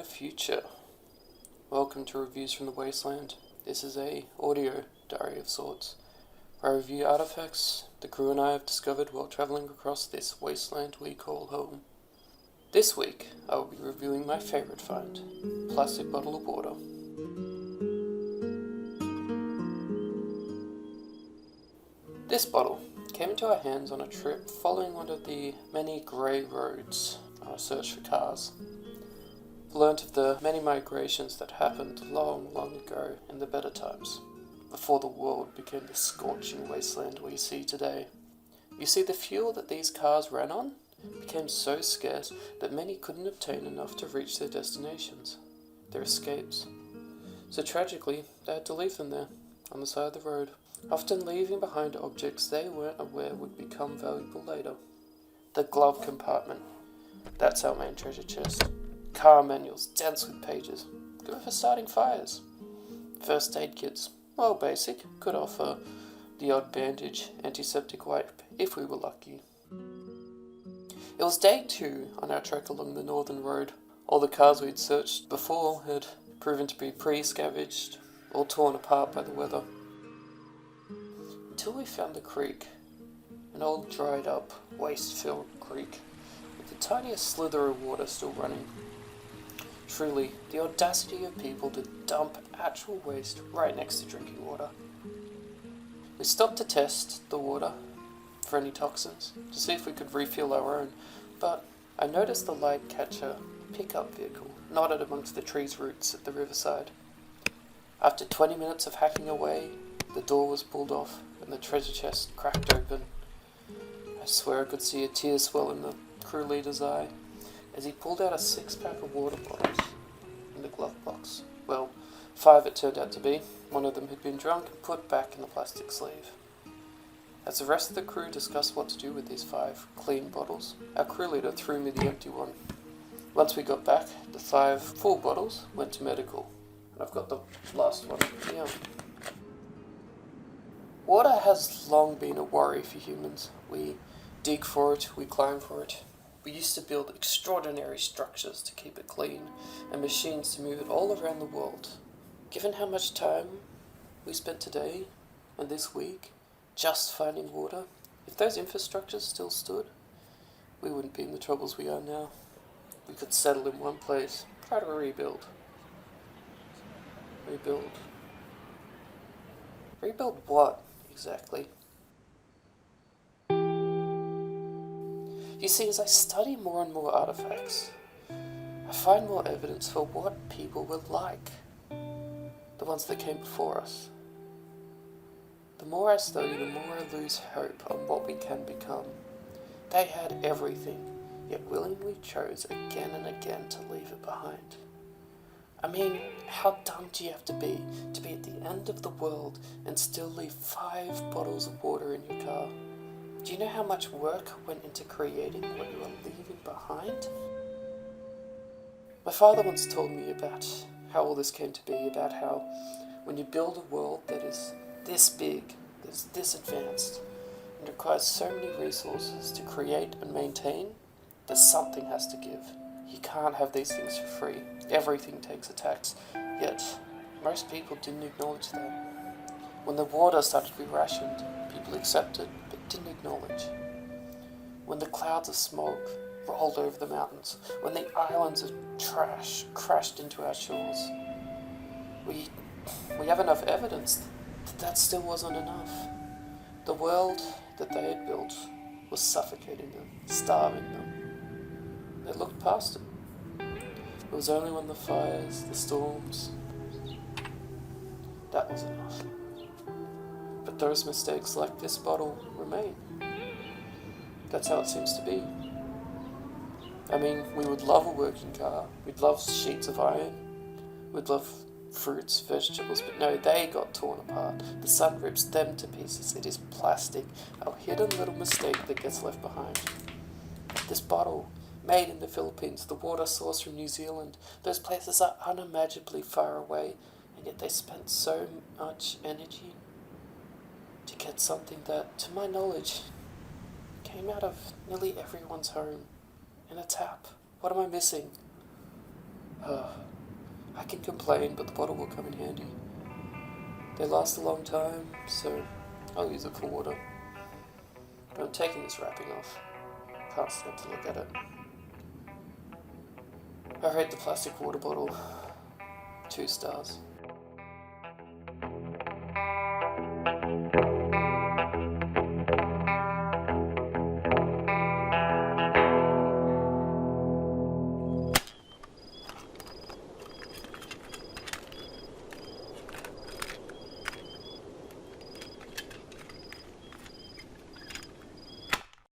brighter future. Welcome to Reviews from the Wasteland. This is a audio diary of sorts, where I review artifacts the crew and I have discovered while travelling across this wasteland we call home. This week, I will be reviewing my favourite find, plastic bottle of water. This bottle came into our hands on a trip following one of the many grey roads on a search for cars. I learnt of the many migrations that happened long ago in the better times, before the world became the scorching wasteland we see today. You see, the fuel that these cars ran on became so scarce that many couldn't obtain enough to reach their destinations, their escapes. So tragically, they had to leave them there, on the side of the road, often leaving behind objects they weren't aware would become valuable later. The glove compartment, that's our main treasure chest. Car manuals dense with pages, good for starting fires. First aid kits, well basic, could offer the odd bandage, antiseptic wipe, if we were lucky. It was day 2 on our trek along the northern road. All the cars we'd searched before had proven to be pre-scavenged or torn apart by the weather. Until we found the creek, an old dried up, waste-filled creek, with the tiniest slither of water still running. Truly, the audacity of people to dump actual waste right next to drinking water. We stopped to test the water for any toxins, to see if we could refill our own, but I noticed the light catcher pickup vehicle knotted amongst the trees' roots at the riverside. After 20 minutes of hacking away, the door was pulled off and the treasure chest cracked open. I swear I could see a tear swell in the crew leader's eye as he pulled out a 6-pack of water bottles in the glove box. Well, 5 it turned out to be. One of them had been drunk and put back in the plastic sleeve. As the rest of the crew discussed what to do with these 5 clean bottles, our crew leader threw me the empty one. Once we got back, the 5 full bottles went to medical. And I've got the last one here. Water has long been a worry for humans. We dig for it, we climb for it. We used to build extraordinary structures to keep it clean, and machines to move it all around the world. Given how much time we spent today and this week just finding water, if those infrastructures still stood, we wouldn't be in the troubles we are now. We could settle in one place, try to rebuild. Rebuild what, exactly? You see, as I study more and more artifacts, I find more evidence for what people were like, the ones that came before us. The more I study, the more I lose hope on what we can become. They had everything, yet willingly chose again and again to leave it behind. I mean, how dumb do you have to be at the end of the world and still leave 5 bottles of water in your car? Do you know how much work went into creating what you are leaving behind? My father once told me about how all this came to be, about how when you build a world that is this big, that is this advanced, and requires so many resources to create and maintain, that something has to give. You can't have these things for free. Everything takes a tax. Yet, most people didn't acknowledge that. When the water started to be rationed, people accepted, but didn't acknowledge. When the clouds of smoke rolled over the mountains, when the islands of trash crashed into our shores, we have enough evidence that still wasn't enough. The world that they had built was suffocating them, starving them. They looked past it. It was only when the fires, the storms, that was enough. But those mistakes, like this bottle, remain. That's how it seems to be. I mean, we would love a working car, we'd love sheets of iron, we'd love fruits, vegetables, but no, they got torn apart. The sun rips them to pieces. It is plastic, our hidden little mistake that gets left behind. This bottle, made in the Philippines, the water source from New Zealand, those places are unimaginably far away, and yet they spent so much energy to get something that, to my knowledge, came out of nearly everyone's home in a tap. What am I missing? I can complain, but the bottle will come in handy. They last a long time, so I'll use it for water. But I'm taking this wrapping off. Can't stop to look at it. I rate the plastic water bottle 2 stars.